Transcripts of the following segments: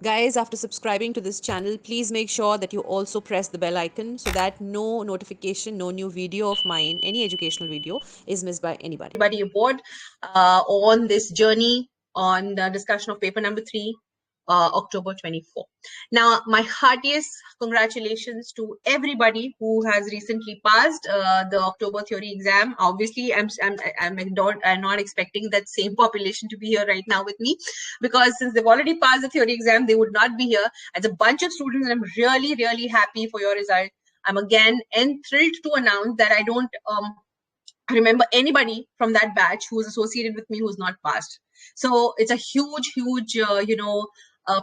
Guys, after subscribing to this channel, please make sure that you also press the bell icon so that no notification, no new video of mine, any educational video, is missed by anybody. Everybody aboard on this journey on the discussion of paper number 3, October 24. Now, my heartiest congratulations to everybody who has recently passed the October theory exam. Obviously, I'm not expecting that same population to be here right now with me, because since they've already passed the theory exam, they would not be here. As a bunch of students, and I'm really, really happy for your result. I'm again thrilled to announce that I don't remember anybody from that batch who was associated with me who's not passed. So it's a huge,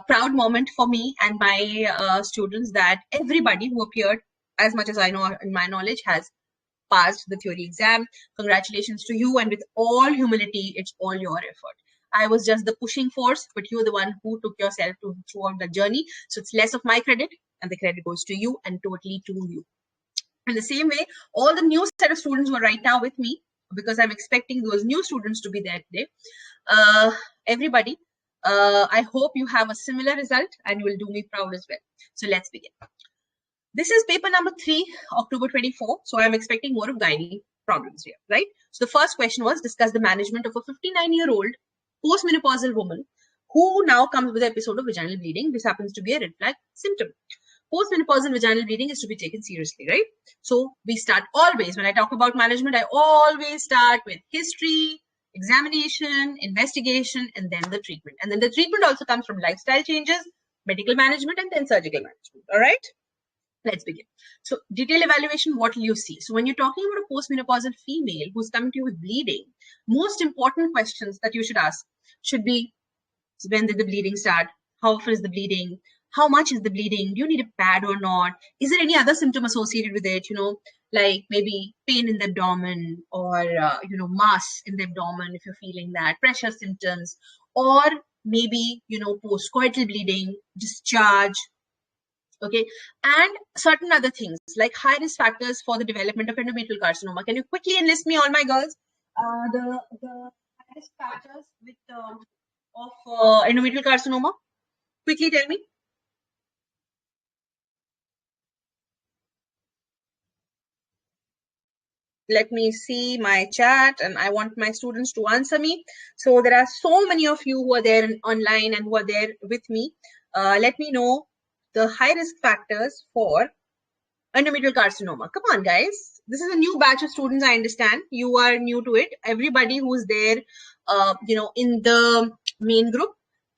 proud moment for me and my students that everybody who appeared, as much as I know in my knowledge, has passed the theory exam. Congratulations to you, and with all humility, it's all your effort. I was just the pushing force, but you're the one who took yourself throughout the journey. So it's less of my credit, and the credit goes to you and totally to you. In the same way, all the new set of students who are right now with me, because I'm expecting those new students to be there today. Everybody, I hope you have a similar result and you will do me proud as well. So let's begin. This is paper number 3, October 24. So I'm expecting more of gynae problems here, right? So the first question was, discuss the management of a 59-year-old postmenopausal woman who now comes with an episode of vaginal bleeding. This happens to be a red flag symptom. Postmenopausal vaginal bleeding is to be taken seriously, right? So we start always, when I talk about management, I always start with history, examination, investigation, and then the treatment. And then the treatment also comes from lifestyle changes, medical management, and then surgical management. All right? Let's begin. So detailed evaluation, what will you see? So when you're talking about a postmenopausal female who's coming to you with bleeding, most important questions that you should ask should be, when did the bleeding start? How often is the bleeding? How much is the bleeding? Do you need a pad or not? Is there any other symptom associated with it? Like maybe pain in the abdomen, or, mass in the abdomen if you're feeling that, pressure symptoms, or maybe, post-coital bleeding, discharge, okay, and certain other things like high risk factors for the development of endometrial carcinoma. Can you quickly enlist me, all my girls, the high risk factors of endometrial carcinoma? Quickly tell me. Let me see my chat, and I want my students to answer me. So there are so many of you who are there online and who are there with me. Let me know the high risk factors for endometrial carcinoma. Come on, guys. This is a new batch of students. I understand you are new to it. Everybody who's there, in the main group,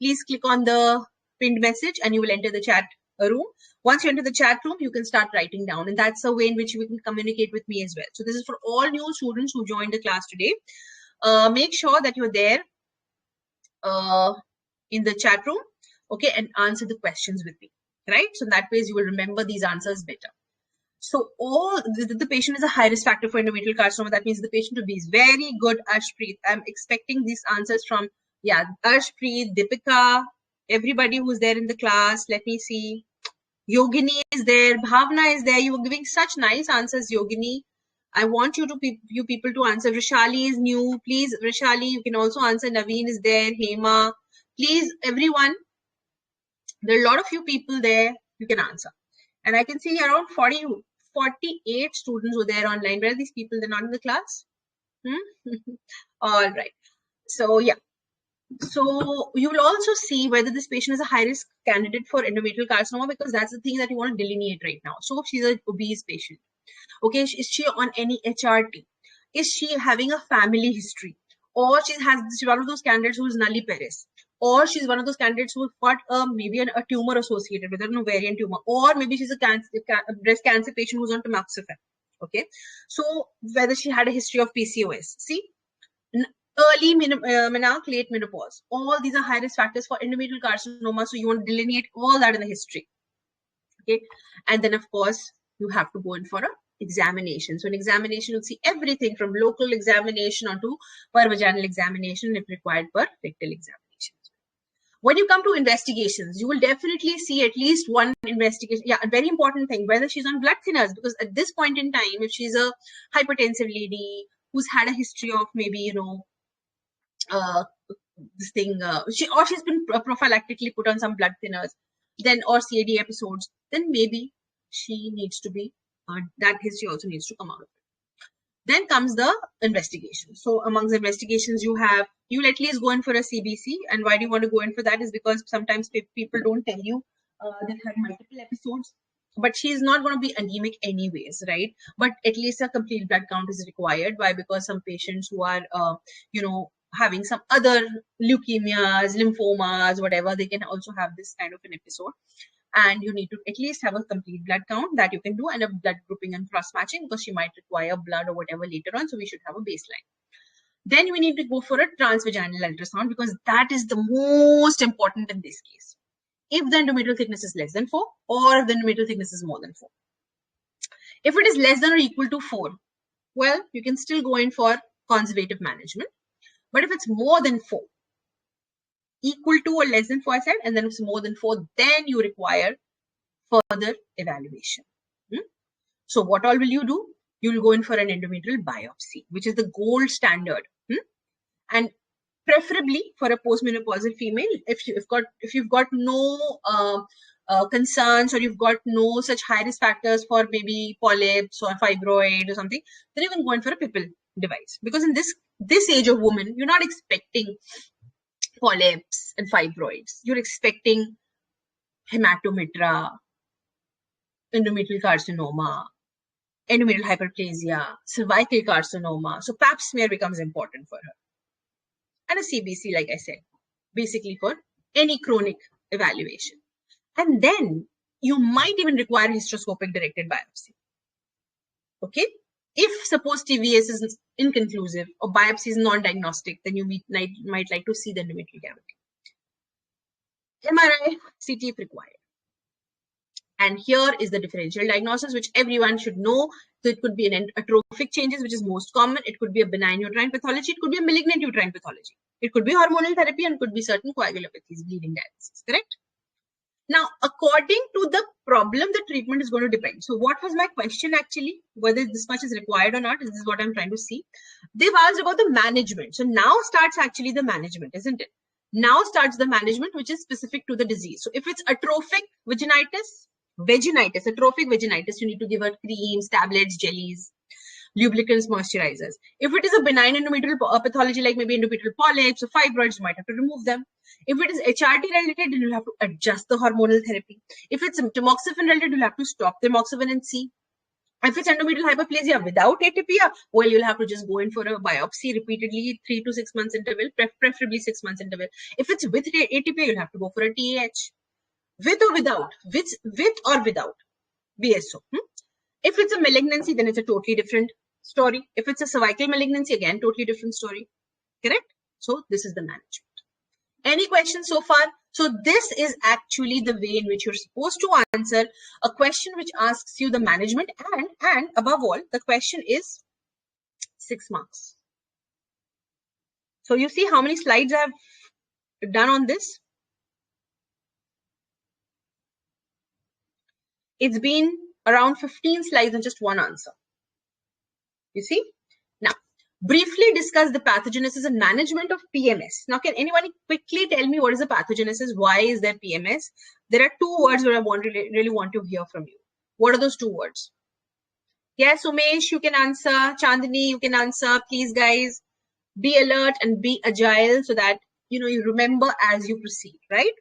please click on the pinned message and you will enter the chat room. Once you enter the chat room, you can start writing down, and that's a way in which you can communicate with me as well. So this is for all new students who joined the class today. Make sure that you're there in the chat room, okay, and answer the questions with me, right? So in that way, you will remember these answers better. So the patient is a high risk factor for endometrial carcinoma. That means the patient will be very good. Ashpreet, I'm expecting these answers from, Ashpreet, Deepika, everybody who's there in the class. Let me see. Yogini is there. Bhavna is there. You were giving such nice answers, Yogini. I want you people to answer. Rishali is new. Please, Rishali, you can also answer. Naveen is there. Hema. Please, everyone. There are a lot of you people there. You can answer. And I can see around 48 students were there online. Where are these people? They're not in the class? All right. So, yeah. So you will also see whether this patient is a high-risk candidate for endometrial carcinoma, because that's the thing that you want to delineate right now. So she's an obese patient. Okay, is she on any HRT? Is she having a family history? Or she's one of those candidates who is nulliparous? Or she's one of those candidates who've got maybe a tumor associated with an ovarian tumor, or maybe she's a breast cancer patient who's on tamoxifen. Okay, so whether she had a history of PCOS, see, early menarche, late menopause, all these are high risk factors for endometrial carcinoma. So you want to delineate all that in the history. Okay, and then of course you have to go in for a examination. So in examination, you'll see everything from local examination onto per vaginal examination, if required, per rectal examination. When you come to investigations, you will definitely see at least one investigation. Yeah, a very important thing, whether she's on blood thinners, because at this point in time, if she's a hypertensive lady who's had a history of maybe, this thing, she's been prophylactically put on some blood thinners, then or CAD episodes, then maybe she needs to be, that history also needs to come out of it. Then comes the investigation. So amongst the investigations you'll at least go in for a CBC. And why do you want to go in for that is because sometimes people don't tell you they've had multiple episodes, but she's not going to be anemic anyways, right? But at least a complete blood count is required. Why? Because some patients who are, having some other leukemias, lymphomas, whatever, they can also have this kind of an episode. And you need to at least have a complete blood count that you can do, and a blood grouping and cross matching, because she might require blood or whatever later on. So we should have a baseline. Then we need to go for a transvaginal ultrasound, because that is the most important in this case. If the endometrial thickness is less than 4, or if the endometrial thickness is more than 4. If it is less than or equal to 4, well, you can still go in for conservative management. But if it's more than 4, equal to or less than 4, I said, and then if it's more than 4, then you require further evaluation. So what all will you do? You will go in for an endometrial biopsy, which is the gold standard. And preferably for a postmenopausal female, if you've got no concerns, or you've got no such high risk factors for maybe polyps or fibroid or something, then you can go in for a Pipple device. Because in this age of woman, you're not expecting polyps and fibroids. You're expecting hematometra, endometrial carcinoma, endometrial hyperplasia, cervical carcinoma. So pap smear becomes important for her. And a CBC, like I said, basically for any chronic evaluation. And then you might even require hysteroscopic directed biopsy. Okay? If suppose TVS is inconclusive or biopsy is non-diagnostic, then you might like to see the endometrial cavity. MRI, CT if required. And here is the differential diagnosis, which everyone should know. So it could be an atrophic changes, which is most common. It could be a benign uterine pathology. It could be a malignant uterine pathology. It could be hormonal therapy, and it could be certain coagulopathies, bleeding dialysis, correct? Now, according to the problem, the treatment is going to depend. So what was my question actually? Whether this much is required or not, this is what I'm trying to see. They've asked about the management. So now starts actually the management, isn't it? Now starts the management, which is specific to the disease. So if it's atrophic atrophic vaginitis, you need to give her creams, tablets, jellies, lubricants, moisturizers. If it is a benign endometrial pathology, like maybe endometrial polyps or fibroids, you might have to remove them. If it is HRT related, then you'll have to adjust the hormonal therapy. If it's tamoxifen related, you'll have to stop tamoxifen and see. If it's endometrial hyperplasia without atypia, well, you'll have to just go in for a biopsy repeatedly, 3 to 6 months interval, preferably 6 months interval. If it's with atypia, you'll have to go for a TAH. With or without, BSO. If it's a malignancy, then it's a totally different story. If it's a cervical malignancy, again, totally different story. Correct? So this is the management. Any questions so far? So this is actually the way in which you're supposed to answer a question which asks you the management, and above all, the question is 6 marks. So you see how many slides I've done on this? It's been around 15 slides and just one answer. You see? Now, briefly discuss the pathogenesis and management of PMS. Now, can anyone quickly tell me what is the pathogenesis? Why is there PMS? There are 2 words that I really want to hear from you. What are those 2 words? Yes, Umesh, you can answer. Chandini, you can answer. Please, guys, be alert and be agile so that you remember as you proceed, right?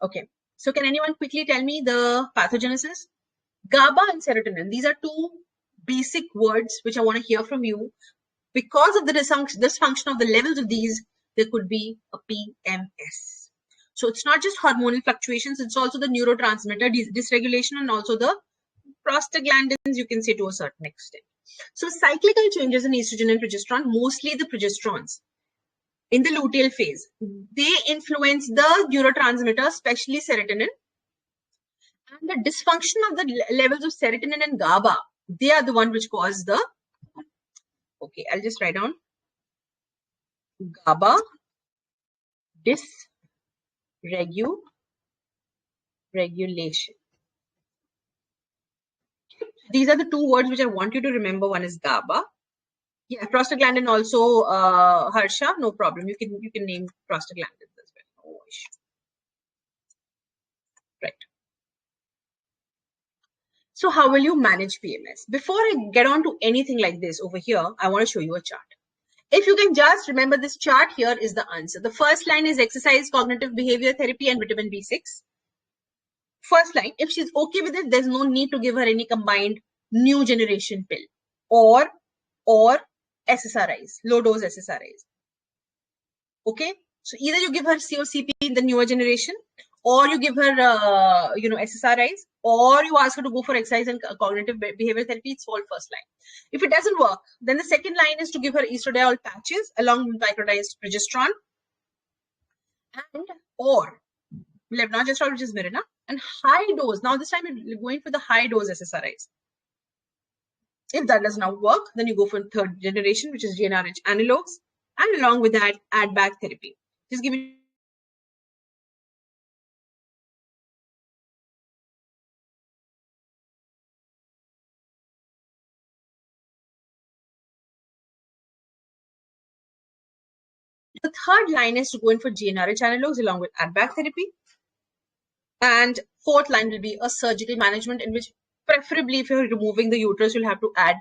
Okay. So can anyone quickly tell me the pathogenesis? GABA and serotonin. These are 2 basic words which I want to hear from you. Because of the dysfunction of the levels of these, there could be a PMS. So it's not just hormonal fluctuations, it's also the neurotransmitter dysregulation and also the prostaglandins, you can say, to a certain extent. So cyclical changes in estrogen and progesterone, mostly the progesterones, in the luteal phase, they influence the neurotransmitter, especially serotonin. And the dysfunction of the levels of serotonin and GABA, they are the one which cause the, okay, I'll just write down GABA dysregulation. These are the 2 words which I want you to remember. One is GABA, Yeah, prostaglandin also, Harsha, no problem. You can name prostaglandins as well. No issue. Right. So how will you manage PMS? Before I get on to anything like this over here, I want to show you a chart. If you can just remember this chart, here is the answer. The first line is exercise, cognitive behavior therapy, and vitamin B6. First line, if she's okay with it, there's no need to give her any combined new generation pill or SSRIs, low dose SSRIs. Okay, so either you give her COCP in the newer generation, or you give her SSRIs, or you ask her to go for exercise and cognitive behavior therapy. It's all first line. If it doesn't work, then the second line is to give her estradiol patches along with microdosed progesterone and or levonorgestrel, which is Mirena, and high dose. Now this time you're going for the high dose SSRIs. If that does not work, then you go for third generation, which is GnRH analogs, and along with that, add back therapy. Just give me the third line is to go in for GnRH analogs along with add back therapy. And fourth line will be a surgical management, in which preferably if you're removing the uterus, you'll have to add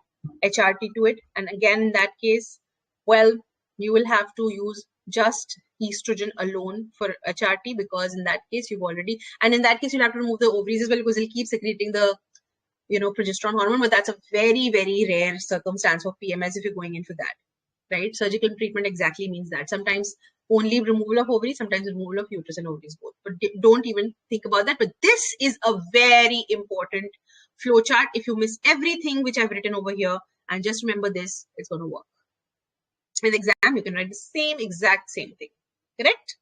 HRT to it. And again, in that case, well, you will have to use just estrogen alone for HRT, because in that case you've already, and in that case you'll have to remove the ovaries as well, because it'll keep secreting the progesterone hormone. But that's a very, very rare circumstance for PMS if you're going in for that, right? Surgical treatment exactly means that. Sometimes only removal of ovaries, sometimes removal of uterus and ovaries both. But don't even think about that. But this is a very important flow chart. If you miss everything which I've written over here and just remember this, it's going to work. In the exam, you can write the same exact same thing. Correct?